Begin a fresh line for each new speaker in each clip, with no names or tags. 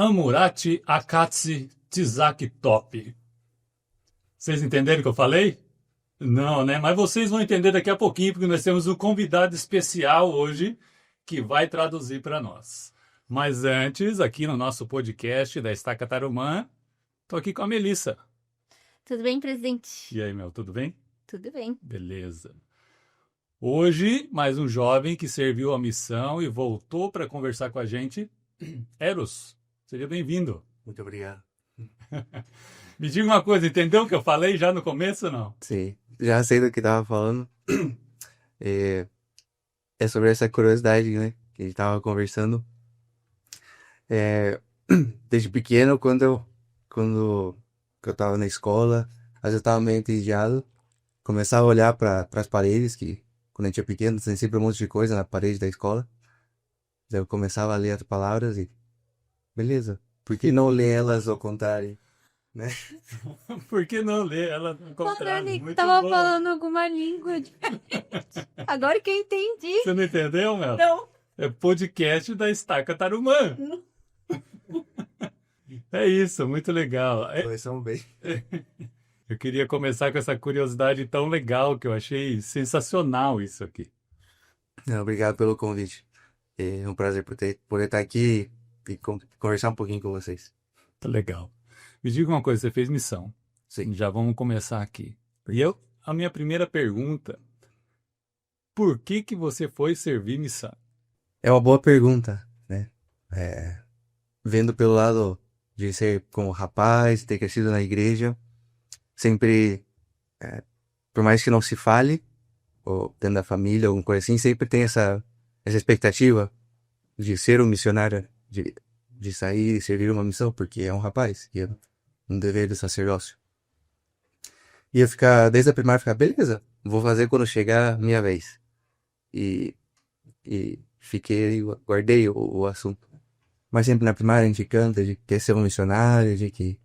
Amurati Akatsi Tizaki Top. Vocês entenderam o que eu falei? Não, né? Mas vocês vão entender daqui a pouquinho, porque nós temos um convidado especial hoje que vai traduzir para nós. Mas antes, aqui no nosso podcast da Estaca Tarumã, tô aqui com a Melissa.
Tudo bem, presidente?
E aí, Mel, tudo bem?
Tudo bem.
Beleza. Hoje, mais um jovem que serviu a missão e voltou para conversar com a gente, Eros. Seja bem-vindo.
Muito obrigado.
Me diga uma coisa, entendeu o que eu falei já no começo ou não?
Sim, já sei do que tava falando. É sobre essa curiosidade, né? Que a gente tava conversando. É, Desde pequeno, quando eu tava na escola, às vezes eu tava meio entediado, começava a olhar para as paredes, que quando a gente é pequeno tem sempre um monte de coisa na parede da escola. Daí eu começava a ler as palavras e, beleza, por que não ler elas ao contrário, né?
Por que não ler ela no
Mano,
contrário?
ele
Muito
tava
bom.
falando alguma língua diferente. Agora que eu entendi.
Você não entendeu, Mel?
Não.
É podcast da Estaca Tarumã. É isso, muito legal.
Começamos bem.
Eu queria começar com essa curiosidade tão legal que eu achei sensacional isso aqui.
Não, obrigado pelo convite. É um prazer poder estar aqui e conversar um pouquinho com vocês.
Tá legal. Me diga uma coisa, você fez missão.
Sim.
Já vamos começar aqui. A minha primeira pergunta, por que você foi servir missão?
É uma boa pergunta, né? Vendo pelo lado de ser como rapaz, ter crescido na igreja, sempre, por mais que não se fale, ou dentro da família, alguma coisa assim, sempre tem essa expectativa de ser um missionário, de sair e servir uma missão, porque é um rapaz, e é um dever do sacerdócio. E eu ficar, desde a primária, ficar, beleza, vou fazer quando chegar a minha vez. E fiquei, guardei o assunto. Mas sempre na primária a gente canta de que quer ser um missionário, de que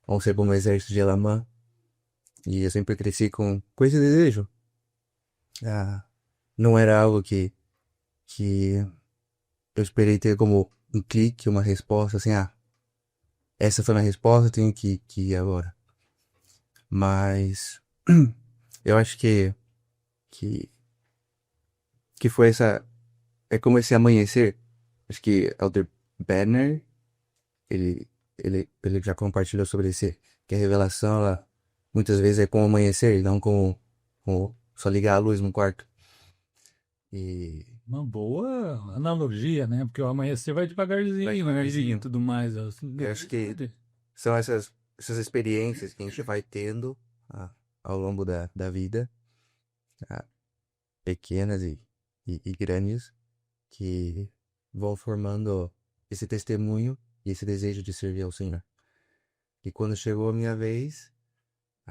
vamos ser bom no exército de Elamã. E eu sempre cresci com esse desejo. Não era algo que eu esperei ter como um clique, uma resposta, assim, essa foi a minha resposta, eu tenho que ir agora. Mas eu acho que foi é como esse amanhecer. Acho que Elder Banner, ele, ele já compartilhou sobre esse, que a revelação, ela, muitas vezes é com o amanhecer, e não com só ligar a luz no quarto. E
Uma boa analogia, né? Porque o amanhecer vai devagarzinho e tudo mais. Assim,
eu acho que são essas experiências que a gente vai tendo ao longo da vida, pequenas e grandes, que vão formando esse testemunho e esse desejo de servir ao Senhor. E quando chegou a minha vez,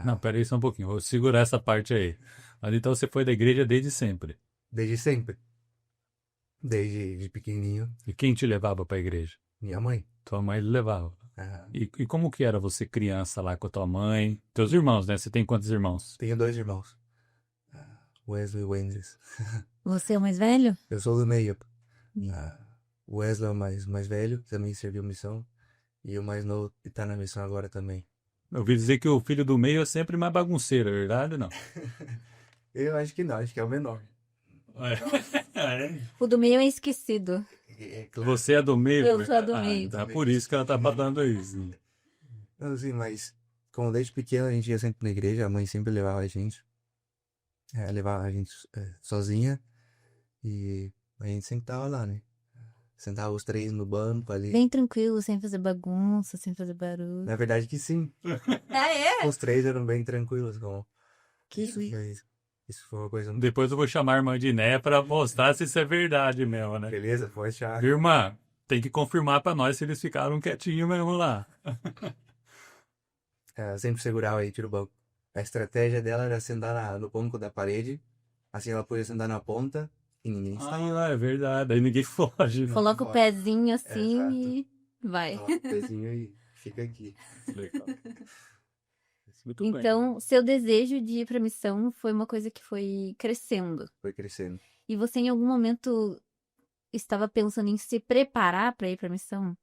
Não, peraí só um pouquinho, vou segurar essa parte aí. Mas então você foi da igreja desde sempre.
desde sempre, desde de pequenininho,
E quem te levava para a igreja?
minha mãe.
Tua mãe levava. E como que era você criança lá com a tua mãe? Teus irmãos, né? Você tem quantos irmãos?
Tenho 2 irmãos, Wesley e Wenders.
Você é o mais velho?
Eu sou do meio. O Wesley é o mais velho, também serviu missão. E o mais novo está na missão agora também.
Eu ouvi dizer que o filho do meio é sempre mais bagunceiro, é verdade ou não?
Eu acho que não, acho que é o menor.
O do meio é esquecido.
Você é do meio?
Eu sou a do meio.
Então é por isso que ela tá falando isso.
Não, assim, mas como desde pequeno a gente ia sempre na igreja, a mãe sempre levava a gente. Levava a gente sozinha. E a gente sempre tava lá, né? Sentava os 3 no banco ali.
Bem tranquilo, sem fazer bagunça, sem fazer barulho.
Na verdade que sim.
Ah, é?
Os 3 eram bem tranquilos.
Que isso?
Isso foi uma coisa...
Depois eu vou chamar a irmã de Né pra mostrar se isso é verdade mesmo, né?
Beleza, pode achar.
Irmã, tem que confirmar pra nós se eles ficaram quietinhos mesmo lá.
Ela sempre segurava aí, tira o banco. A estratégia dela era sentar no banco da parede. Assim ela podia sentar na ponta e ninguém estava.
É verdade. Aí ninguém foge, né?
Coloca o pezinho assim
Exato.
e vai.
Coloca o pezinho e fica aqui.
Legal. Muito bem.
Então, seu desejo de ir pra missão foi uma coisa que foi crescendo.
Foi crescendo.
E você em algum momento estava pensando em se preparar pra ir pra missão?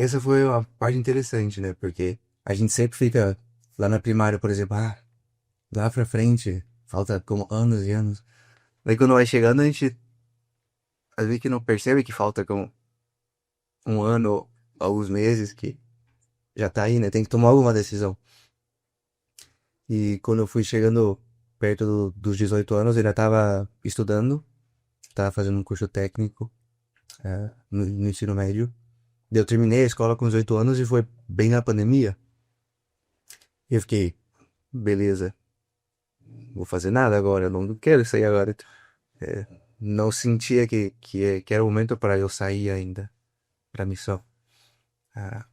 essa foi uma parte interessante, né? Porque a gente sempre fica lá na primária, por exemplo, lá pra frente, falta como anos e anos. Daí quando vai chegando, a gente às vezes que não percebe que falta como um ano, alguns meses, que já tá aí, né? Tem que tomar alguma decisão. E quando eu fui chegando perto dos 18 anos, eu ainda tava estudando, tava fazendo um curso técnico, no ensino médio. Daí eu terminei a escola com 18 anos e foi bem na pandemia. E eu fiquei, beleza, não vou fazer nada agora, eu não quero sair agora. É, não sentia que era o momento para eu sair ainda pra missão. Ah,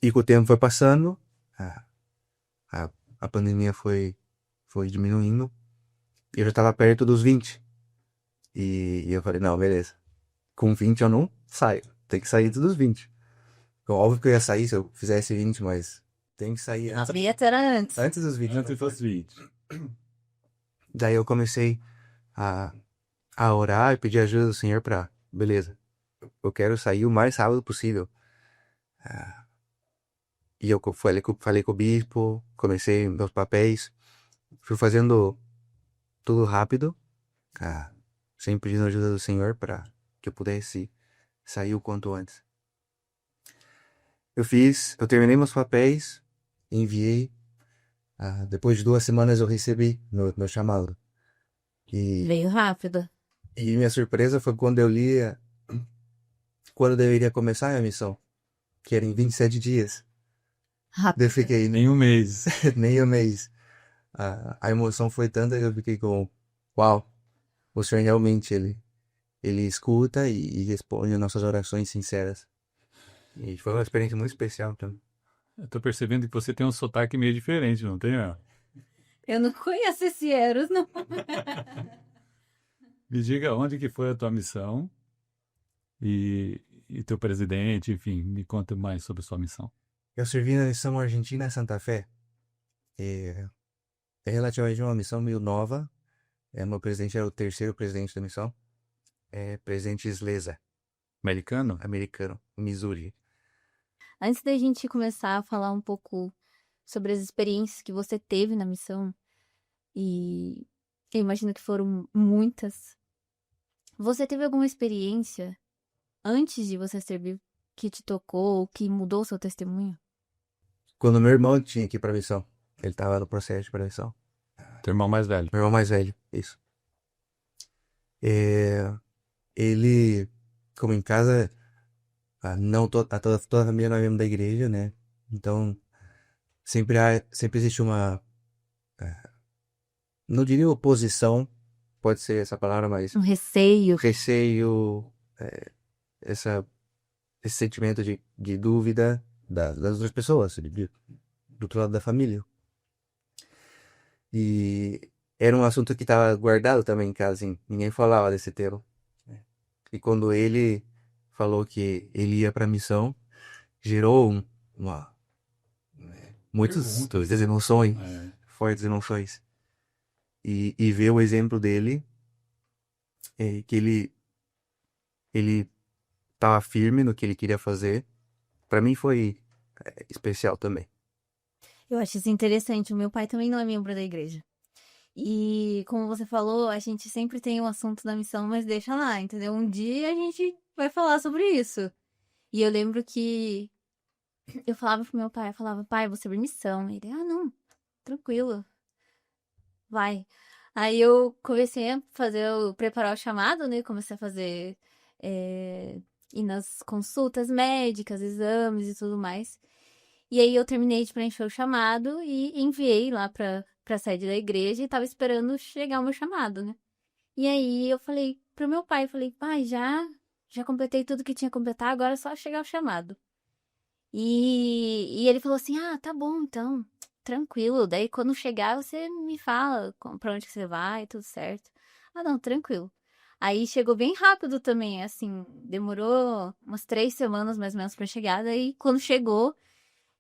e com o tempo foi passando, a, a pandemia foi diminuindo, e eu já tava perto dos 20. E eu falei, não, beleza. Com 20 eu não saio. Tem que sair dos 20. Então, óbvio que eu ia sair se eu fizesse 20, mas tem que sair
A meta era antes.
antes dos 20.
Antes dos 20.
Daí eu comecei a, a orar e pedir ajuda do Senhor pra, beleza, eu quero sair o mais rápido possível. E eu falei com o bispo, comecei meus papéis, fui fazendo tudo rápido, ah, sempre pedindo ajuda do Senhor para que eu pudesse sair o quanto antes. Eu terminei meus papéis, enviei. Depois de 2 semanas eu recebi meu chamado. E,
Veio rápido.
e minha surpresa foi quando eu li quando deveria começar a missão, que era em 27 dias. Daí eu
Rápido.
fiquei
Nem um mês.
nem um mês. A emoção foi tanta que eu fiquei com, uau, o Senhor realmente, ele escuta e responde as nossas orações sinceras. E foi uma experiência muito especial também.
Eu tô percebendo que você tem um sotaque meio diferente, não tem?
Eu não conheço esse Eros, não.
Me diga onde que foi a tua missão e teu presidente, enfim, me conta mais sobre a sua missão.
Eu servi na missão Argentina Santa Fé. É relativamente uma missão meio nova. Meu presidente era o terceiro presidente da missão. É presidente Sleza,
Americano?
americano, Missouri.
Antes da gente começar a falar um pouco sobre as experiências que você teve na missão, e eu imagino que foram muitas, você teve alguma experiência antes de você servir que te tocou, que mudou o seu testemunho?
Quando meu irmão tinha que ir pra missão, ele tava no processo de pra missão.
Teu irmão mais velho.
Meu irmão mais velho, isso. É, ele, como em casa, não toda a família não é membro da igreja, né? Então, sempre existe uma, não diria oposição, pode ser essa palavra, mas
Um receio?
receio, essa, esse sentimento de dúvida das outras pessoas, do outro lado da família. E era um assunto que estava guardado também em casa, assim, ninguém falava desse tema. E quando ele falou que ele ia para a missão, gerou uma, muitas emoções,
É.
fortes emoções. E ver o exemplo dele, que ele estava firme no que ele queria fazer, para mim foi especial também.
Eu acho isso interessante. O meu pai também não é membro da igreja. E como você falou, a gente sempre tem um assunto da missão, mas deixa lá, entendeu? Um dia a gente vai falar sobre isso. E eu lembro que eu falava pro meu pai, eu falava, pai, vou servir missão. Ele, não, tranquilo, vai. Aí eu comecei a preparar o chamado, né? Comecei a fazer, ir nas consultas médicas, exames e tudo mais. E aí eu terminei de preencher o chamado e enviei lá pra sede da igreja e tava esperando chegar o meu chamado, né? E aí eu falei pro meu pai, falei, pai, já completei tudo que tinha que completar, agora é só chegar o chamado. E ele falou assim, tá bom, então, tranquilo. Daí quando chegar você me fala pra onde que você vai, tudo certo. Não, tranquilo. Aí chegou bem rápido também, assim, demorou umas 3 semanas mais ou menos pra chegar. Daí quando chegou,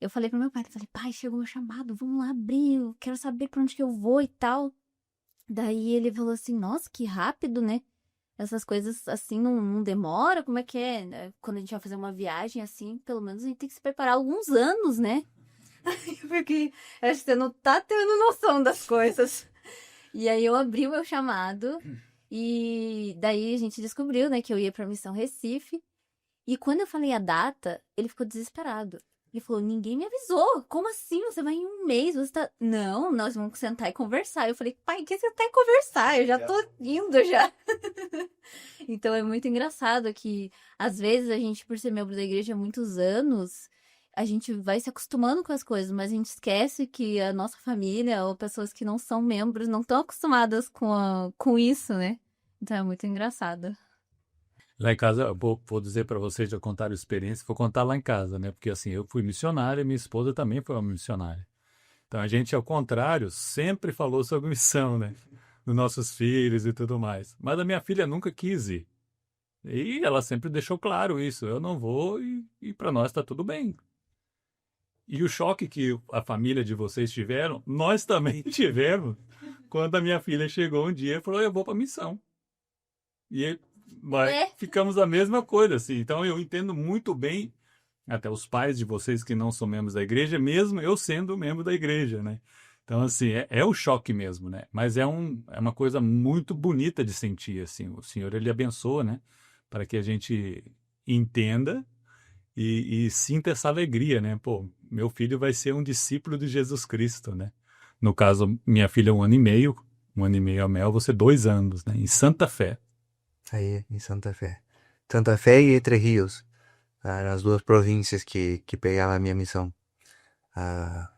eu falei pro meu pai, pai, chegou meu chamado, vamos lá abrir, eu quero saber pra onde que eu vou e tal. Daí ele falou assim, nossa, que rápido, né? essas coisas assim não demora? Como é que é? Né? Quando a gente vai fazer uma viagem assim, pelo menos a gente tem que se preparar alguns anos, né? Porque acho que você não tá tendo noção das coisas. E aí eu abri o meu chamado e daí a gente descobriu, né, que eu ia pra Missão Recife. E quando eu falei a data, ele ficou desesperado. Ele falou, ninguém me avisou. Como assim? Você vai em um mês? Você tá... Não, nós vamos sentar e conversar. Eu falei, pai, que você tá em conversar? Eu já tô indo já. Então é muito engraçado que, às vezes, a gente, por ser membro da igreja há muitos anos, a gente vai se acostumando com as coisas, mas a gente esquece que a nossa família ou pessoas que não são membros não estão acostumadas com isso, né? Então é muito engraçado.
Lá em casa, eu vou dizer para vocês, já contaram experiência, vou contar lá em casa, né? Porque assim, eu fui missionário e minha esposa também foi uma missionária. Então a gente, ao contrário, sempre falou sobre missão, né? Dos nossos filhos e tudo mais. Mas a minha filha nunca quis ir. E ela sempre deixou claro isso. Eu não vou e para nós está tudo bem. E o choque que a família de vocês tiveram, nós também tivemos quando a minha filha chegou um dia e falou: eu vou para missão. Mas
É.
ficamos a mesma coisa, assim. Então eu entendo muito bem, até os pais de vocês que não são membros da igreja, mesmo eu sendo membro da igreja, né? Então, assim, é o choque mesmo, né? Mas é uma coisa muito bonita de sentir, assim. O Senhor, Ele abençoa, né? Para que a gente entenda e sinta essa alegria, né? Pô, meu filho vai ser um discípulo de Jesus Cristo, né? No caso, minha filha, 1 ano e meio a Mel, você 2 anos, né? Em Santa Fé.
Aí, em Santa Fé. Santa Fé e Entre Rios, as duas províncias que pegava a minha missão. Ah,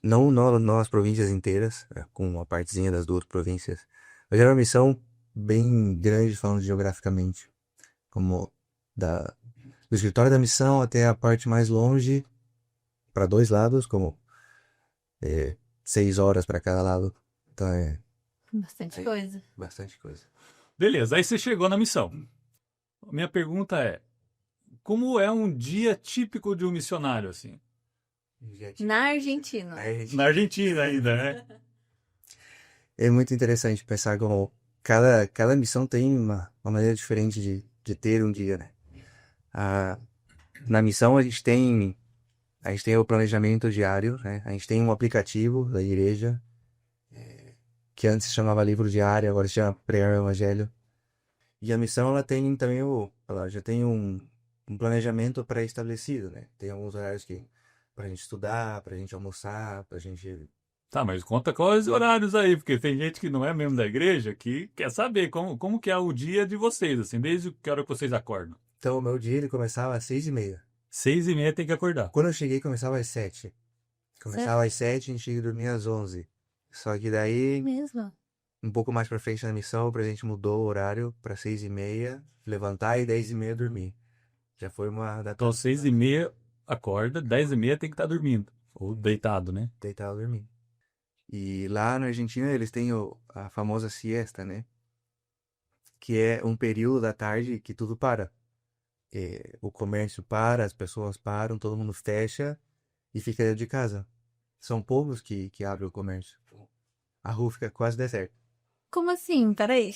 não as províncias inteiras, com uma partezinha das duas províncias. Mas era uma missão bem grande, falando geograficamente. Como do escritório da missão até a parte mais longe, para dois lados, como 6 horas para cada lado. Então é
Bastante coisa.
bastante coisa.
Beleza, aí você chegou na missão. Minha pergunta é: como é um dia típico de um missionário, assim?
Na Argentina.
Na Argentina ainda, né?
É muito interessante pensar como cada missão tem uma maneira diferente de ter um dia, né? Na missão a gente tem o planejamento diário, né? A gente tem um aplicativo da igreja, que antes se chamava Livro Diário, agora se chama Pregar o Evangelho. E a missão, ela tem também ela já tem um planejamento pré-estabelecido, né? Tem alguns horários pra gente estudar, pra gente almoçar, pra gente...
Tá, mas conta quais horários aí, porque tem gente que não é membro da igreja que quer saber como que é o dia de vocês, assim, desde que hora que vocês acordam.
Então, o meu dia, ele começava às 6h30.
6h30 tem que acordar.
Quando eu cheguei, começava às 7. Começava às 7, a gente tinha que dormir às 11. Só que daí,
Mesmo.
um pouco mais pra frente na missão, o presidente mudou o horário pra 6h30, levantar e 10h30 dormir. Já foi uma data
Então, 6h30 acorda, 10h30 tem que estar dormindo. Ou deitado, né?
deitar e dormir. E lá na Argentina eles têm a famosa siesta, né? Que é um período da tarde que tudo para. O comércio para, as pessoas param, todo mundo fecha e fica dentro de casa. São poucos que abrem o comércio. A rua fica quase deserta.
Como assim? Peraí.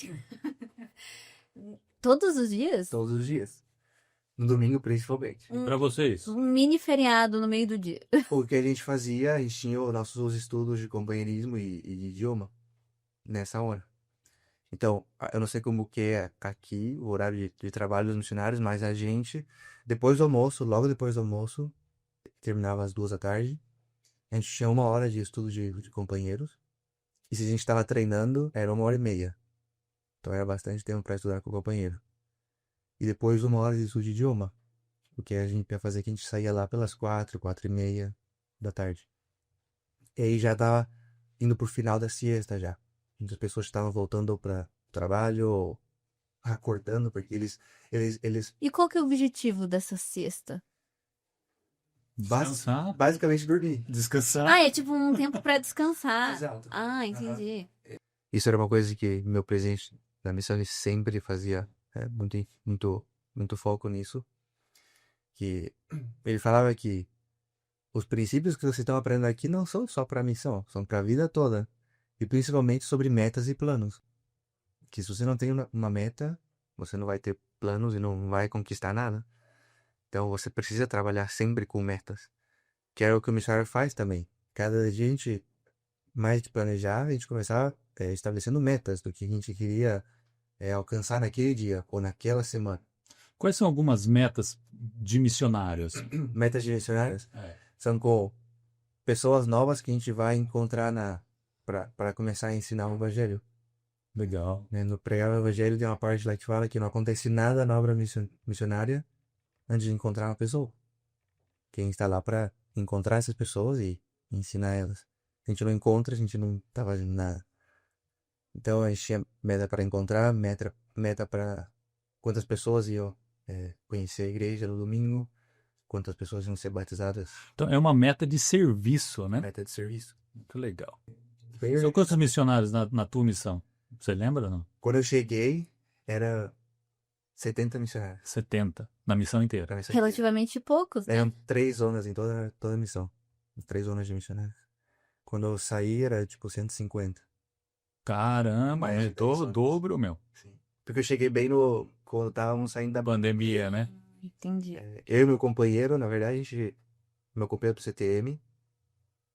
Todos os dias?
Todos os dias. No domingo, principalmente.
Pra vocês.
Um mini feriado no meio do dia.
O que a gente fazia, a gente tinha os nossos estudos de companheirismo e de idioma nessa hora. Então, eu não sei como que é aqui o horário de trabalho dos missionários, mas a gente, depois do almoço, logo depois do almoço, terminava às 2 da tarde, a gente tinha 1 hora de estudo de companheiros, e se a gente estava treinando, era 1 hora e meia. Então era bastante tempo para estudar com o companheiro. E depois 1 hora de estudo de idioma, o que a gente ia fazer que a gente saía lá pelas 4, 4h30 da tarde. E aí já tava indo pro final da siesta já. Muitas pessoas estavam voltando para trabalho, ou acordando, porque eles
E qual que é o objetivo dessa siesta?
Descansar.
basicamente dormir.
Descansar.
Ah, é tipo um tempo pra descansar.
Exato.
Ah, entendi.
Isso era uma coisa que meu presidente da missão ele sempre fazia, muito, muito, muito foco nisso. Que ele falava que os princípios que vocês estão aprendendo aqui não são só para a missão, são para a vida toda. E principalmente sobre metas e planos. Que se você não tem uma meta, você não vai ter planos e não vai conquistar nada. Então você precisa trabalhar sempre com metas, que é o que o missionário faz também. Cada dia a gente, mais de planejar, a gente começar estabelecendo metas do que a gente queria alcançar naquele dia ou naquela semana.
Quais são algumas metas de missionários?
Metas direcionadas
É.
são com pessoas novas que a gente vai encontrar para começar a ensinar o evangelho.
Legal.
Né? No pregar o evangelho tem uma parte lá que fala que não acontece nada na obra missionária antes de encontrar uma pessoa. Que a gente está lá para encontrar essas pessoas e ensinar elas. Se a gente não encontra, a gente não tá fazendo nada. Então a gente tinha meta para encontrar, meta para quantas pessoas iam conhecer a igreja no domingo, quantas pessoas iam ser batizadas,
Então é uma meta de serviço, né?
meta de serviço.
Muito legal. São quantos missionários na tua missão? Você lembra ou não?
Quando eu cheguei, era 70 missionários.
70 na missão inteira.
Pra mim,
Relativamente poucos, né?
eram 3 zonas em toda a missão. 3 zonas de missionários. Quando eu saí, era tipo 150.
Caramba,
Mais de
é
10 anos.
dobro, meu.
Sim. Porque eu cheguei bem quando estávamos saindo da
Pandemia, né?
Entendi.
Eu e meu companheiro, na verdade, meu companheiro do CTM,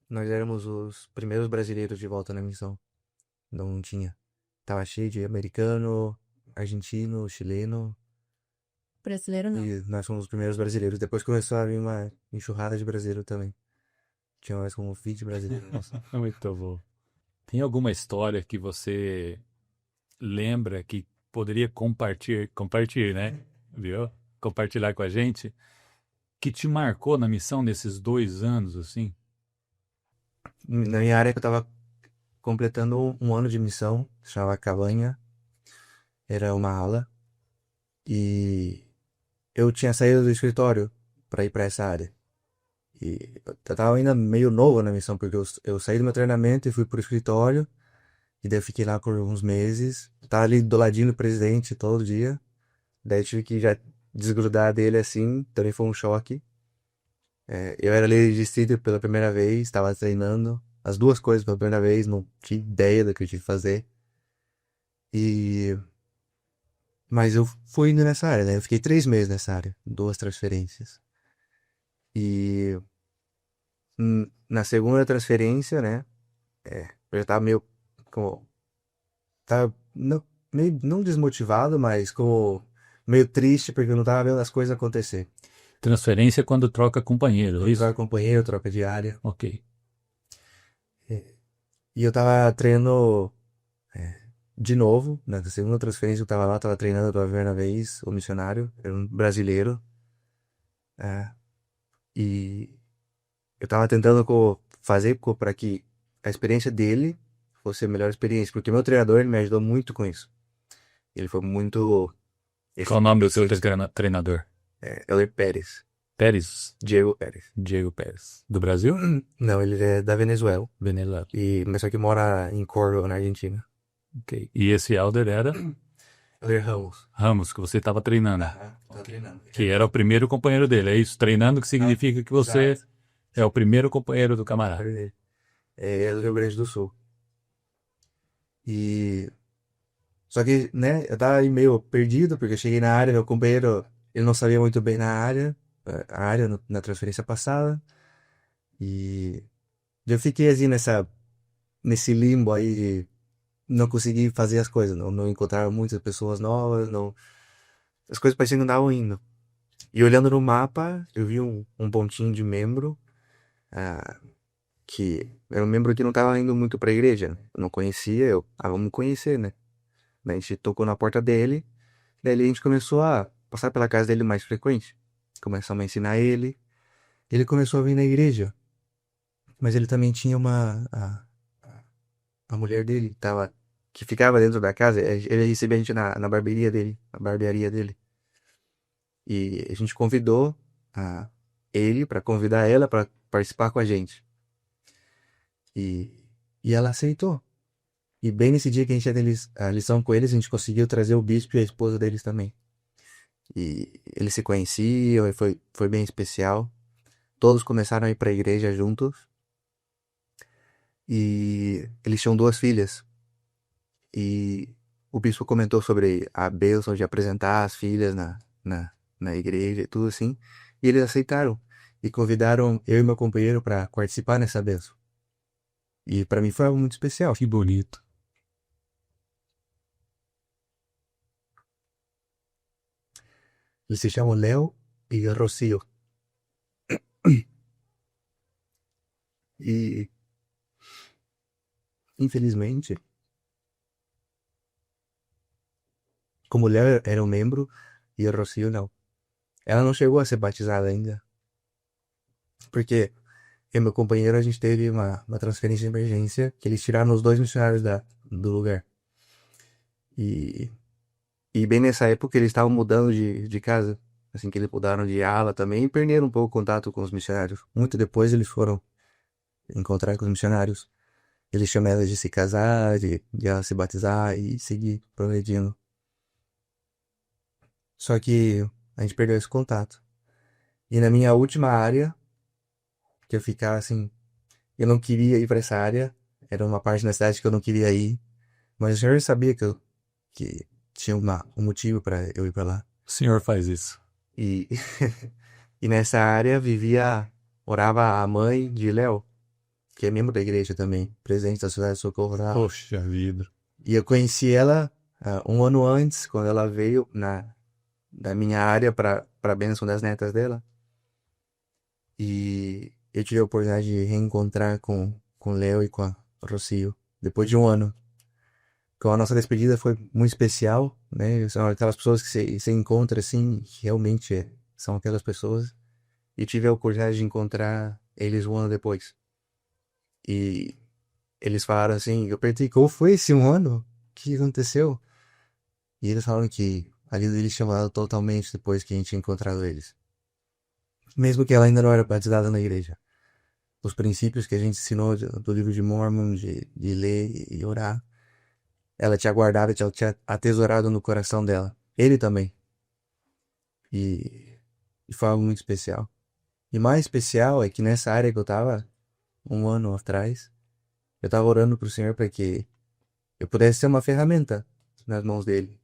nós éramos os primeiros brasileiros de volta na missão. Não tinha. Tava cheio de americano, argentino, chileno.
Brasileiro não.
E nós fomos os primeiros brasileiros. Depois começou a vir uma enxurrada de brasileiro também. Tinha mais como 20 brasileiros. Nossa.
Muito bom. Tem alguma história que você lembra que poderia compartilhar, né? Viu? Compartilhar com a gente, que te marcou na missão nesses 2 anos, assim?
Na minha área que eu tava completando um ano de missão, se chamava Cabanha. Era uma ala. E eu tinha saído do escritório para ir para essa área. E eu tava ainda meio novo na missão, porque eu saí do meu treinamento e fui pro escritório. E daí eu fiquei lá por uns meses. Tava ali do ladinho do presidente todo dia. Daí eu tive que já desgrudar dele assim. Também foi um choque. Eu era líder de distrito pela primeira vez, estava treinando as duas coisas pela primeira vez, não tinha ideia do que eu tinha que fazer. Mas eu fui indo nessa área, né? Eu fiquei 3 meses nessa área, 2 transferências. E na segunda transferência, né? Eu já tava meio como. Tava meio não desmotivado, mas como meio triste porque eu não tava vendo as coisas acontecer.
Transferência quando troca companheiro, é isso?
Troca companheiro, troca de área.
Ok.
E eu tava treinando de novo, na segunda transferência eu tava lá, tava treinando pela primeira vez, o missionário, era um brasileiro. E eu tava tentando fazer para que a experiência dele fosse a melhor experiência, porque meu treinador ele me ajudou muito com isso. Ele foi muito.
Qual o nome do seu treinador?
Euler Pérez.
Pérez?
Diego Pérez.
Diego Pérez. Do Brasil?
Não, ele é da Venezuela.
Venezuela.
Mas só que mora em Córdoba, na Argentina.
Ok. E esse Elder era
Euler Ramos.
Ramos, que você estava treinando.
Tava treinando.
Que era o primeiro companheiro dele, é isso? Treinando que significa que você
Exato.
é o primeiro companheiro do camarada.
É do Rio Grande do Sul. E. Só que, né, eu tava aí meio perdido, porque eu cheguei na área, meu companheiro, ele não sabia muito bem a área na transferência passada. E eu fiquei assim nesse limbo aí de não conseguir fazer as coisas, não encontrar muitas pessoas novas, não, as coisas pareciam que não estavam indo. E olhando no mapa, eu vi um pontinho de membro, que era um membro que não estava indo muito pra igreja. Eu não conhecia, vamos conhecer, né? Daí a gente tocou na porta dele, daí a gente começou a passar pela casa dele mais frequente. Começamos a ensinar ele. Ele começou a vir na igreja. Mas ele também tinha a mulher dele, que ficava dentro da casa. Ele recebia a gente na barbearia dele. E a gente convidou ele para convidar ela para participar com a gente. E ela aceitou. E bem nesse dia que a gente tinha a lição com eles, a gente conseguiu trazer o bispo e a esposa deles também. E eles se conheciam e foi bem especial. Todos começaram a ir para a igreja juntos. E eles tinham 2 filhas. E o bispo comentou sobre a bênção de apresentar as filhas na igreja e tudo assim. E eles aceitaram e convidaram eu e meu companheiro para participar nessa bênção. E para mim foi algo muito especial.
Que bonito.
Eles se chamam Léo e Rocio. E, infelizmente, como o Léo era um membro e a Rocio não. Ela não chegou a ser batizada ainda. Porque eu e meu companheiro, a gente teve uma transferência de emergência que eles tiraram os 2 missionários do lugar. E bem nessa época eles estavam mudando de casa. Assim que eles mudaram de ala também e perderam um pouco o contato com os missionários. Muito depois eles foram encontrar com os missionários. Eles chamam elas de se casar, de ela se batizar e seguir progredindo. Só que a gente perdeu esse contato. E na minha última área, que eu ficava assim, eu não queria ir para essa área. Era uma parte da cidade que eu não queria ir. Mas o senhor sabia que tinha um motivo para eu ir para lá.
O senhor faz isso.
E, e nessa área orava a mãe de Léo, que é membro da igreja também, presidente da Sociedade de Socorro lá.
Poxa vida.
E eu conheci ela 1 ano antes, quando ela veio da minha área para a bênção das netas dela. E eu tive a oportunidade de reencontrar com o Léo e com a Rocio, depois de 1 ano. Então a nossa despedida foi muito especial, né? São aquelas pessoas que você encontra assim, que realmente são aquelas pessoas. E tive a oportunidade de encontrar eles 1 ano depois. E eles falaram assim, eu perguntei, qual foi esse 1 ano? O que aconteceu? E eles falaram que a vida deles tinha mudado totalmente depois que a gente tinha encontrado eles. Mesmo que ela ainda não era batizada na igreja. Os princípios que a gente ensinou do livro de Mormon, de ler e orar, ela tinha guardado, tinha atesourado no coração dela. Ele também. E foi algo muito especial. E mais especial é que nessa área que eu tava, 1 ano atrás, eu tava orando pro Senhor para que eu pudesse ser uma ferramenta nas mãos dele.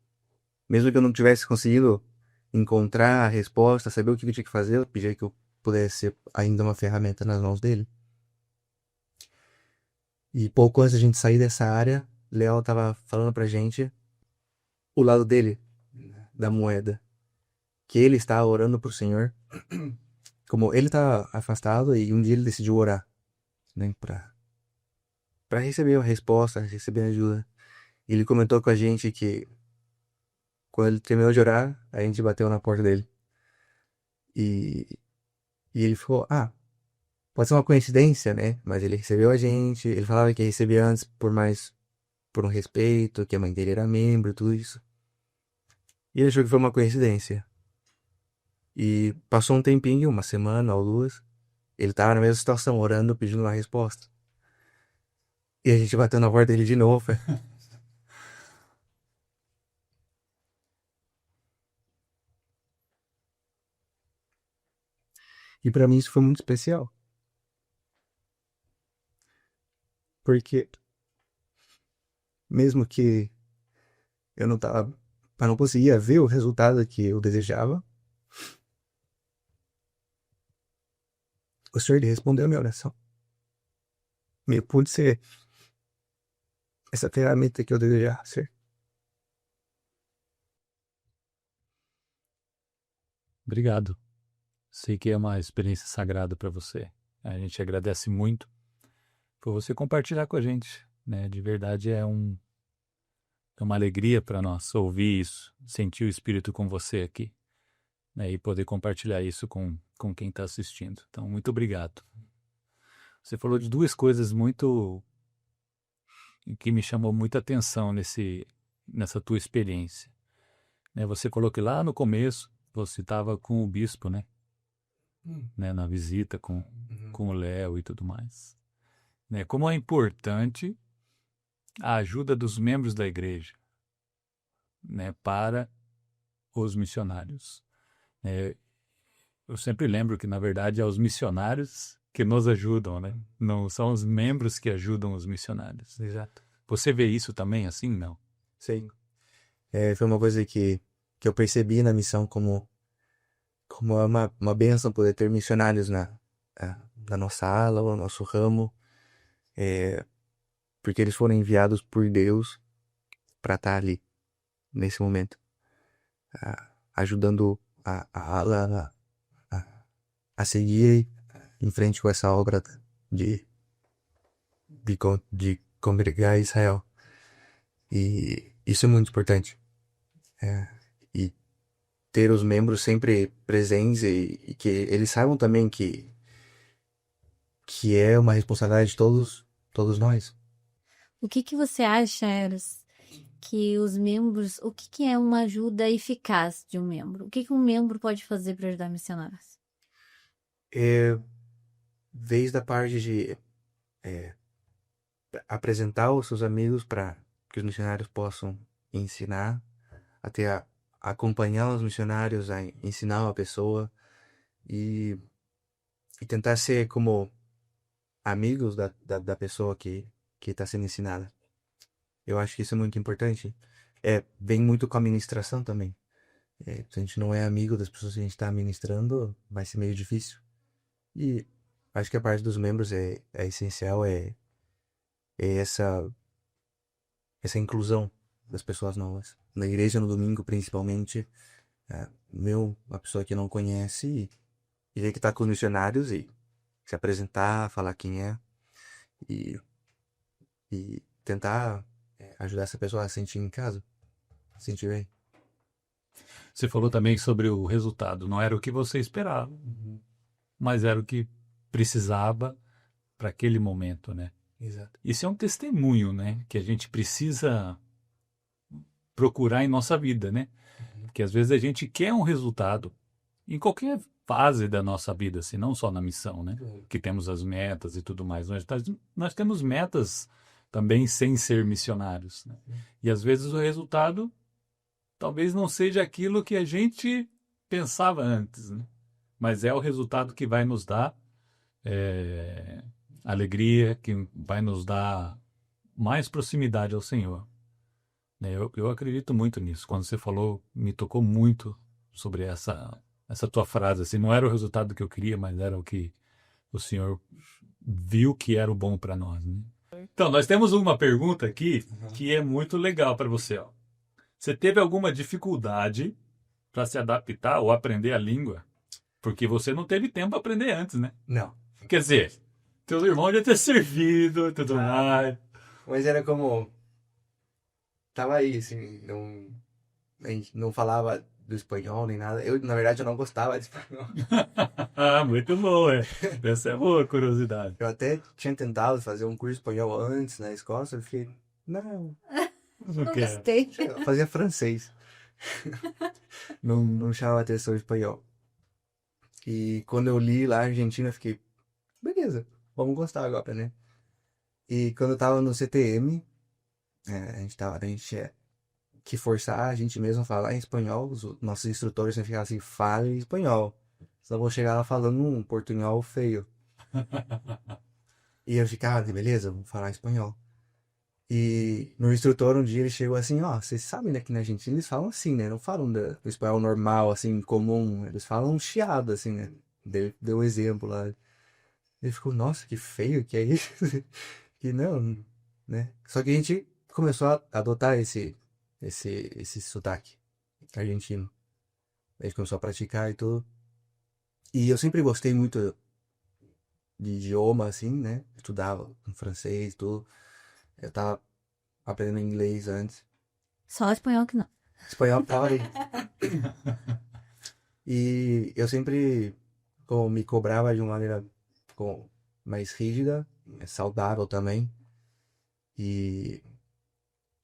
Mesmo que eu não tivesse conseguido encontrar a resposta, saber o que eu tinha que fazer, eu pedia que eu pudesse ser ainda uma ferramenta nas mãos dele. E pouco antes da gente sair dessa área, Léo tava falando pra gente o lado dele, da moeda. Que ele está orando pro Senhor. Como ele tá afastado e um dia ele decidiu orar, né, pra receber a resposta, receber ajuda. E ele comentou com a gente que quando ele terminou de orar, a gente bateu na porta dele. E ele falou, pode ser uma coincidência, né? Mas ele recebeu a gente, ele falava que recebia antes por um respeito, que a mãe dele era membro, tudo isso. E ele achou que foi uma coincidência. E passou um tempinho, 1 semana ou 2, ele tava na mesma situação, orando, pedindo uma resposta. E a gente bateu na porta dele de novo. E pra mim isso foi muito especial. Porque mesmo que eu não conseguia ver o resultado que eu desejava, o Senhor ele respondeu a minha oração. Me pude ser essa ferramenta que eu desejava ser.
Obrigado. Sei que é uma experiência sagrada para você. A gente agradece muito por você compartilhar com a gente, né? De verdade é uma alegria para nós ouvir isso, sentir o Espírito com você aqui, né? E poder compartilhar isso com quem está assistindo. Então, muito obrigado. Você falou de 2 coisas que me chamou muita atenção nessa tua experiência, né? Você falou que lá no começo você estava com o bispo, né? Né? Na visita com o Léo e tudo mais. Né? Como é importante a ajuda dos membros da igreja, né? Para os missionários. Eu sempre lembro que, na verdade, é os missionários que nos ajudam, né? Não são os membros que ajudam os missionários.
Exato.
Você vê isso também assim, não?
Sim. Foi uma coisa que eu percebi na missão como é uma bênção poder ter missionários na nossa ala, no nosso ramo, porque eles foram enviados por Deus para estar ali, nesse momento, ajudando a ala a seguir em frente com essa obra de, de congregar Israel. E isso é muito importante. E ter os membros sempre presentes e que eles saibam também que é uma responsabilidade de todos nós.
O que você acha, Eros, que os membros... O que é uma ajuda eficaz de um membro? O que um membro pode fazer para ajudar missionários?
Desde a parte de apresentar os seus amigos para que os missionários possam ensinar, até acompanhar os missionários, a ensinar uma pessoa e tentar ser como amigos da pessoa que está sendo ensinada. Eu acho que isso é muito importante. Vem muito com a ministração também. Se a gente não é amigo das pessoas que a gente está ministrando, vai ser meio difícil. E acho que a parte dos membros é essencial, essa inclusão das pessoas novas. Na igreja, no domingo, principalmente, uma pessoa que não conhece e ver que está com os missionários e se apresentar, falar quem é e tentar ajudar essa pessoa a se sentir em casa, se sentir bem.
Você falou também sobre o resultado. Não era o que você esperava, mas era o que precisava para aquele momento, né?
Exato.
Isso é um testemunho, né? Que a gente precisa procurar em nossa vida, né? Porque às vezes a gente quer um resultado em qualquer fase da nossa vida, assim, não só na missão, né? Que temos as metas e tudo mais. Nós temos metas também sem ser missionários, né? E às vezes o resultado talvez não seja aquilo que a gente pensava antes, né? Mas é o resultado que vai nos dar alegria, que vai nos dar mais proximidade ao Senhor. Eu acredito muito nisso. Quando você falou, me tocou muito sobre essa tua frase. Assim, não era o resultado que eu queria, mas era o que o Senhor viu que era o bom para nós, né? Então, nós temos uma pergunta aqui que é muito legal para você. Ó. Você teve alguma dificuldade para se adaptar ou aprender a língua? Porque você não teve tempo para aprender antes, né?
Não.
Quer dizer, teus irmãos já ter servido e tudo mais.
Mas era como... Tava aí, assim, a gente não falava do espanhol nem nada. Na verdade, eu não gostava de espanhol.
Muito bom, Essa é boa curiosidade.
Eu até tinha tentado fazer um curso de espanhol antes na escola, só que fiquei, não,
Não gostei.
eu fazia francês. Não chamava atenção o espanhol. E quando eu li lá a Argentina, eu fiquei, beleza, vamos gostar agora, né? E quando eu tava no CTM, a gente tinha que forçar a gente mesmo a falar em espanhol. Os nossos instrutores sempre ficavam assim, fale em espanhol. Senão eu vou chegar lá falando um portunhol feio. E eu ficava, beleza, vamos falar espanhol. E no instrutor um dia ele chegou assim, ó, vocês sabem, né, que na Argentina eles falam assim, né? Não falam do espanhol normal, assim, comum. Eles falam chiado, assim, né? Deu um exemplo lá. Ele ficou, nossa, que feio que é isso. Que não, né? Só que a gente começou a adotar esse sotaque argentino. A gente começou a praticar e tudo. E eu sempre gostei muito de idioma, assim, né? Estudava em francês e tudo. Eu tava aprendendo inglês antes.
Só espanhol que não.
Espanhol tava ali. E eu sempre me cobrava de uma maneira mais rígida, saudável também. E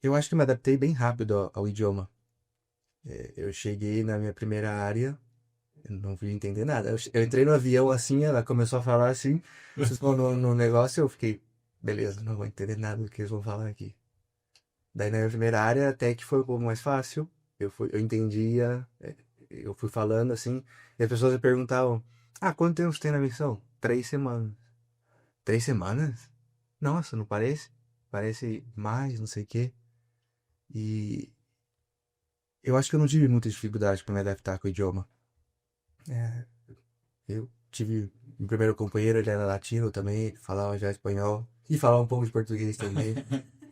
eu acho que me adaptei bem rápido ao idioma. Eu cheguei na minha primeira área, eu não fui entender nada. Eu entrei no avião assim, ela começou a falar assim, vocês vão no negócio, eu fiquei, beleza, não vou entender nada do que eles vão falar aqui. Daí na minha primeira área até que foi um pouco mais fácil, eu entendia, eu fui falando assim, e as pessoas me perguntavam, quanto tempo você tem na missão? 3 semanas. 3 semanas? Nossa, não parece? Parece mais, não sei o quê. E Eu acho que eu não tive muita dificuldade para me adaptar com o idioma. É, eu tive meu primeiro companheiro, ele era latino também, falava já espanhol e falava um pouco de português também.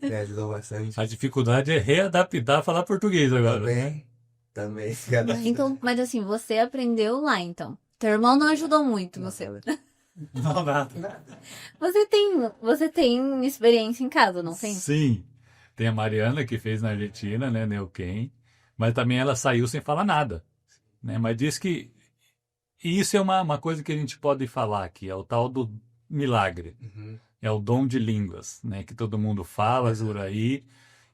Me ajudou bastante.
A dificuldade é readaptar a falar português agora.
Também.
Então, mas assim, você aprendeu lá, então. Teu irmão não ajudou muito você.
Não, nada.
Você tem experiência em casa, não tem?
Sim. Tem a Mariana que fez na Argentina, né, Neuquén, mas também ela saiu sem falar nada, né? Mas diz que e isso é uma coisa que a gente pode falar aqui, é o tal do milagre,
Uhum.
é o dom de línguas, né, que todo mundo fala por aí,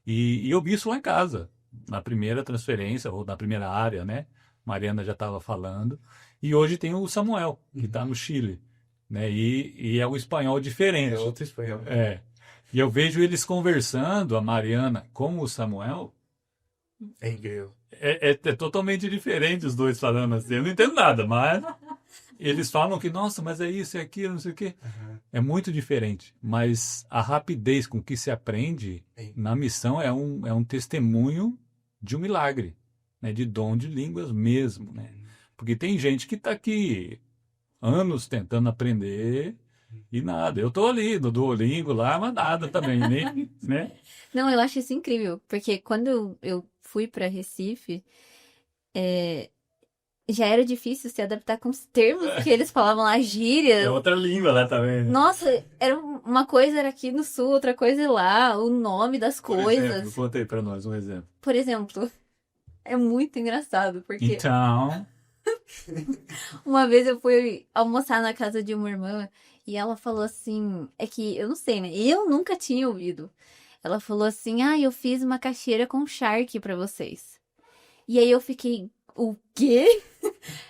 e eu vi isso lá em casa, na primeira transferência, ou na primeira área, né, Mariana já estava falando, e hoje tem o Samuel, que está no Chile, né, e é um espanhol diferente.
É outro espanhol.
É. E eu vejo eles conversando, a Mariana com o Samuel,
É incrível.
é totalmente diferente os dois falando assim. Eu não entendo nada, mas eles falam que, nossa, mas é isso, é aquilo, não sei o quê.
Uhum.
É muito diferente. Mas a rapidez com que se aprende na missão é um testemunho de um milagre, né? De dom de línguas mesmo, né? Porque tem gente que está aqui anos tentando aprender e nada. Eu tô ali no Duolingo lá, mas nada também, né?
Não, eu acho isso incrível, porque quando eu fui pra Recife, já era difícil se adaptar com os termos que eles falavam lá,
É
gírias.
outra língua lá também, né?
Nossa, era uma coisa era aqui no sul, outra coisa lá, o nome das
Por
coisas.
exemplo, conta aí pra nós um exemplo.
Por exemplo, é muito engraçado, porque
Então,
uma vez eu fui almoçar na casa de uma irmã e ela falou assim, é que eu não sei, né? Eu nunca tinha ouvido. Ela falou assim: "Ah, eu fiz uma caixeira com charque pra vocês". E aí eu fiquei, o quê?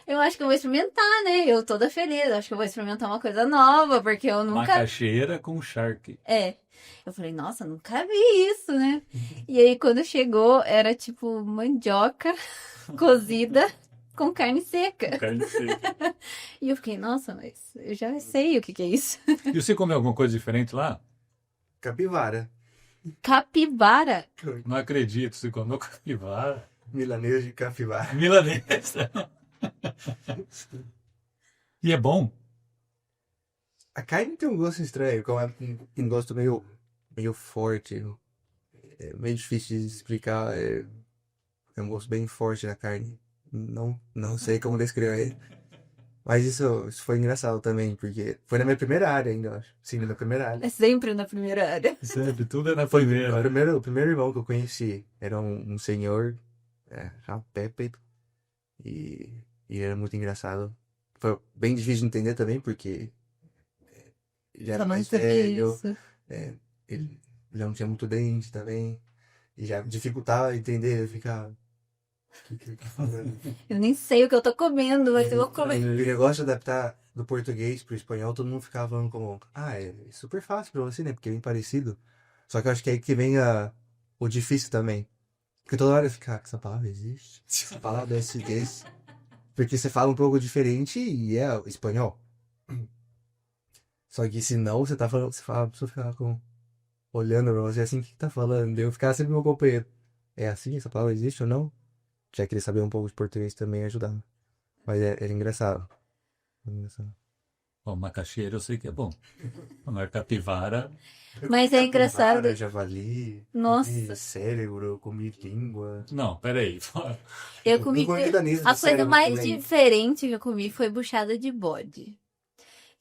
Eu acho que eu vou experimentar, né? Eu toda feliz, eu acho que eu vou experimentar uma coisa nova, porque eu nunca
macaxeira com charque.
Eu falei, nossa, nunca vi isso, né? E aí, quando chegou, era tipo mandioca cozida com carne seca.
Carne seca.
E eu fiquei, nossa, mas eu já sei o que que é isso.
E você comeu alguma coisa diferente lá?
Capivara.
Capivara.
Não acredito, você comeu capivara.
Milanês de capivara.
Milanesa. E é bom?
A carne tem um gosto estranho, um gosto meio forte. É meio difícil de explicar. É um gosto bem forte na carne. Não sei como descrever. Mas isso foi engraçado também, porque foi na minha primeira área ainda, eu acho. Sim, na minha primeira área.
É sempre na primeira área.
Sempre, tudo é na primeira.
O primeiro irmão que eu conheci era um senhor, chamado Pepe, e ele era muito engraçado. Foi bem difícil de entender também, porque ele era mais velho,
Isso.
ele já não tinha muito dente também, e já dificultava entender, eu ficava... O que ele tá falando?
Eu nem sei o que eu tô comendo, mas eu vou comer.
O negócio de adaptar do português pro espanhol, todo mundo ficava falando como, é super fácil pra você, né? Porque é bem parecido. Só que eu acho que é aí que vem o difícil também. Porque toda hora eu fico, essa palavra existe? Essa palavra é desse. Porque você fala um pouco diferente e é o espanhol. Só que se não, você tá falando, você fala, a pessoa fica olhando pra você assim, o que tá falando? Eu ficava sempre meu companheiro. É assim? Essa palavra existe ou não? Já queria saber um pouco de português também ajudava. Mas era engraçado.
Bom, macaxeira eu sei que é bom. Agora capivara.
Mas é engraçado.
Capivara, javali,
Nossa.
comi cérebro, comi língua.
Não, peraí.
Eu comi. A coisa mais diferente que eu comi foi buchada de bode.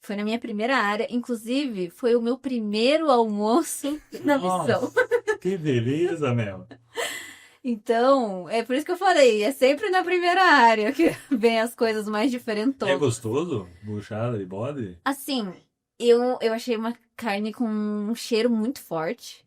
Foi na minha primeira área. Inclusive, foi o meu primeiro almoço na missão.
Nossa, que beleza, Mel.
Então, é por isso que eu falei, é sempre na primeira área que vem as coisas mais diferentes.
É gostoso? Buchada de bode?
Assim, eu achei uma carne com um cheiro muito forte.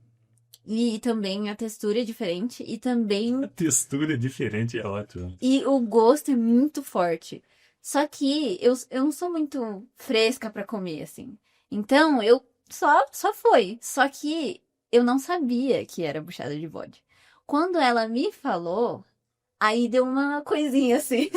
E também a textura é diferente. E também.
A textura é diferente, é ótimo.
E o gosto é muito forte. Só que eu não sou muito fresca pra comer, assim. Então, eu só foi. Só que eu não sabia que era buchada de bode. Quando ela me falou, aí deu uma coisinha assim.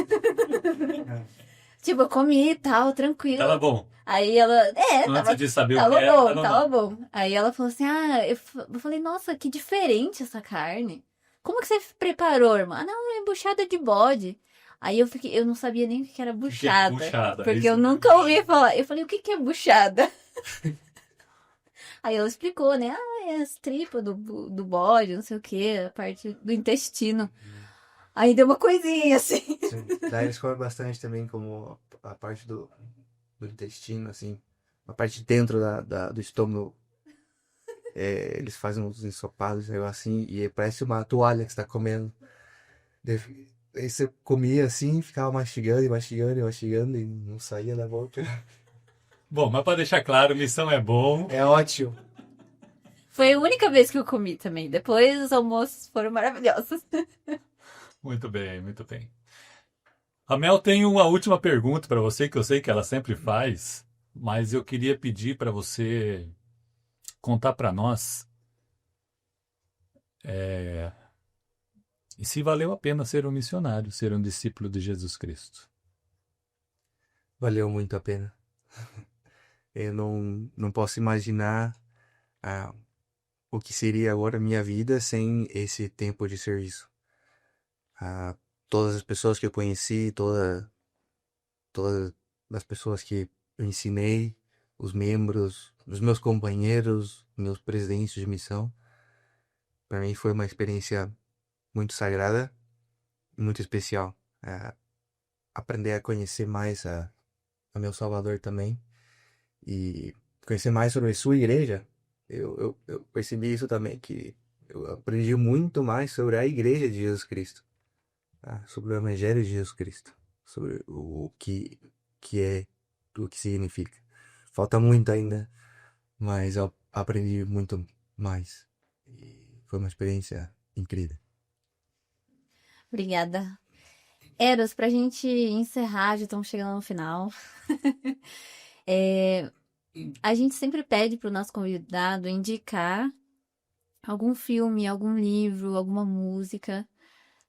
Tipo, eu comi e tal, tranquilo.
Tava bom.
Aí ela.
Antes de saber o
tava
que era,
bom, tava bom. Aí ela falou assim: eu falei, nossa, que diferente essa carne. como que você preparou, irmã? Ah, não, é buchada de bode. Aí eu não sabia nem o que era
Que é
buchada.
buchada?
Porque
Isso
eu nunca ouvi falar. Eu falei, o que que é buchada? Aí ela explicou, né? Ah, é as tripas do bode, não sei o que, a parte do intestino. Aí deu uma coisinha assim.
Sim. Daí eles comem bastante também, como a parte do intestino, assim. A parte de dentro do estômago. Eles fazem uns ensopados, assim, e parece uma toalha que você tá comendo. Aí você comia assim, ficava mastigando e mastigando e mastigando e não saía da boca.
Bom, mas para deixar claro, missão é bom.
É ótimo.
Foi a única vez que eu comi também. Depois os almoços foram maravilhosos.
Muito bem, muito bem. A Mel tem uma última pergunta para você, que eu sei que ela sempre faz, mas eu queria pedir para você contar para nós e se valeu a pena ser um missionário, ser um discípulo de Jesus Cristo.
Valeu muito a pena. Eu não posso imaginar ah, o que seria agora a minha vida sem esse tempo de serviço. Ah, todas as pessoas que eu conheci, todas as pessoas que eu ensinei, os membros, os meus companheiros, meus presidentes de missão, para mim foi uma experiência muito sagrada e muito especial. Aprender a conhecer mais a meu Salvador também e conhecer mais sobre a sua igreja. Eu percebi isso também, que eu aprendi muito mais sobre a igreja de Jesus Cristo, tá? Sobre o Evangelho de Jesus Cristo, sobre que é, o que significa. Falta muito ainda, mas eu aprendi muito mais. E foi uma experiência incrível.
Obrigada. Eros, pra gente encerrar, já estamos chegando no final. A gente sempre pede pro nosso convidado indicar algum filme, algum livro, alguma música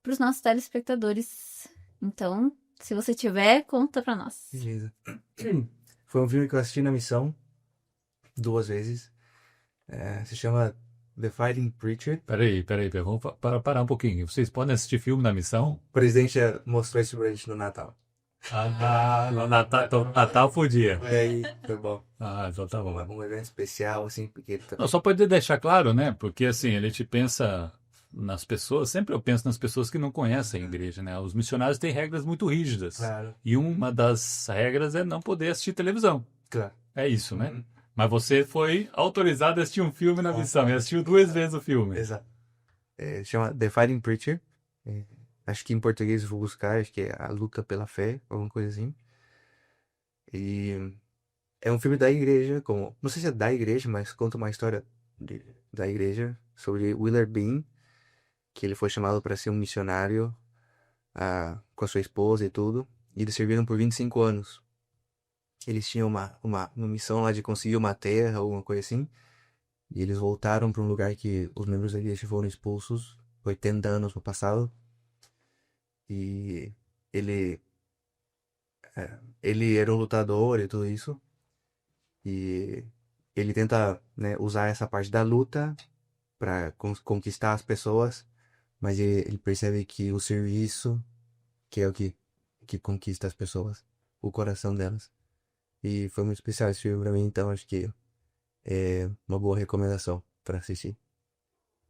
para os nossos telespectadores. Então, se você tiver, conta pra nós.
Beleza. Foi um filme que eu assisti na missão 2 vezes. Se chama The Fighting Preacher.
Peraí, vamos parar um pouquinho. Vocês podem assistir filme na missão?
O presidente mostrou isso pra gente no Natal.
No Natal podia.
E aí, foi bom.
Então tá bom.
Um evento especial, assim, porque ele
Não, só pode deixar claro, né? Porque assim, a gente pensa nas pessoas, sempre eu penso nas pessoas que não conhecem a igreja, né? Os missionários têm regras muito rígidas.
Claro.
E uma das regras é não poder assistir televisão.
Claro.
É isso, né? Mas você foi autorizado a assistir um filme na missão e assistiu 2 vezes o filme.
Exato. Chama The Fighting Preacher. Acho que em português eu vou buscar, acho que é A Luta pela Fé, alguma coisa assim. E é um filme da igreja, não sei se é da igreja, mas conta uma história da igreja sobre Willard Bean, que ele foi chamado para ser um missionário com a sua esposa e tudo. E eles serviram por 25 anos. Eles tinham uma missão lá de conseguir uma terra, alguma coisa assim. E eles voltaram para um lugar que os membros da igreja foram expulsos 80 anos no passado. E ele era um lutador e tudo isso. E ele tenta, né, usar essa parte da luta para conquistar as pessoas. Mas ele percebe que o serviço, que é o que conquista as pessoas, o coração delas. E foi muito especial esse filme pra mim, então acho que é uma boa recomendação para assistir.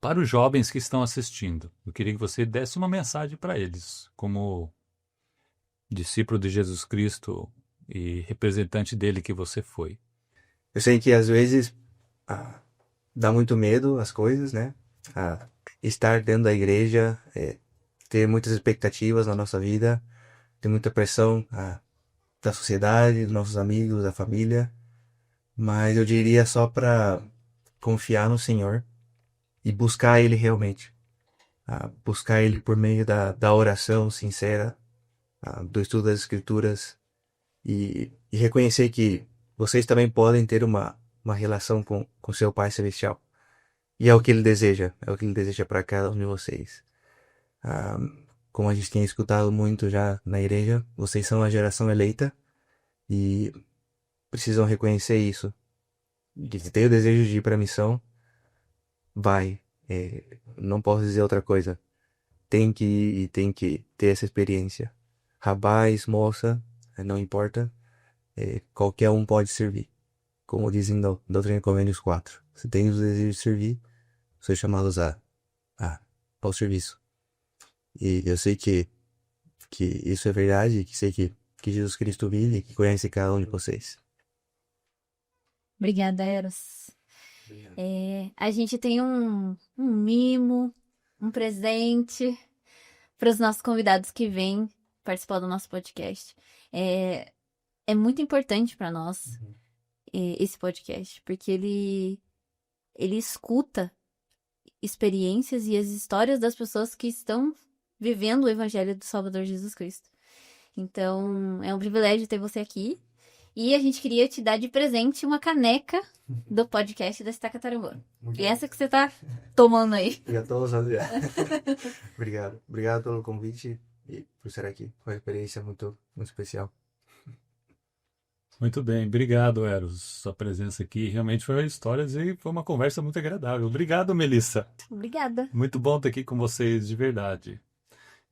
Para os jovens que estão assistindo, eu queria que você desse uma mensagem para eles, como discípulo de Jesus Cristo e representante dele que você foi.
Eu sei que às vezes dá muito medo as coisas, né? Estar dentro da igreja, ter muitas expectativas na nossa vida, ter muita pressão da sociedade, dos nossos amigos, da família. Mas eu diria só para confiar no Senhor e buscar Ele realmente. Buscar Ele por meio da oração sincera, do estudo das Escrituras e reconhecer que vocês também podem ter uma relação com seu Pai Celestial. E é o que Ele deseja, para cada um de vocês. Como a gente tem escutado muito já na igreja, vocês são a geração eleita e precisam reconhecer isso. Se tem o desejo de ir para a missão, vai. Não posso dizer outra coisa. tem que ir e tem que ter essa experiência. Rapaz, moça, não importa, qualquer um pode servir. Como dizem na Doutrina e Convênios 4. Se tem o desejo de servir, sois chamados ao serviço. E eu sei que isso é verdade, que sei que Jesus Cristo vive e que conhece cada um de vocês.
Obrigada, Eros. A gente tem um mimo, um presente para os nossos convidados que vêm participar do nosso podcast. É muito importante para nós esse podcast, porque ele escuta experiências e as histórias das pessoas que estão vivendo o Evangelho do Salvador Jesus Cristo. Então, é um privilégio ter você aqui. E a gente queria te dar de presente uma caneca do podcast da Estaca Tarumã. E essa que você tá tomando aí.
Já estou usando já. Obrigado. Obrigado pelo convite e por estar aqui. Foi uma experiência muito, muito especial.
Muito bem, obrigado, Eros. Sua presença aqui realmente foi histórias e foi uma conversa muito agradável. Obrigado, Melissa.
Obrigada.
Muito bom estar aqui com vocês, de verdade.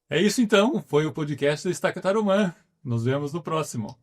É isso então, foi o podcast da Estaca Tarumã. Nos vemos no próximo.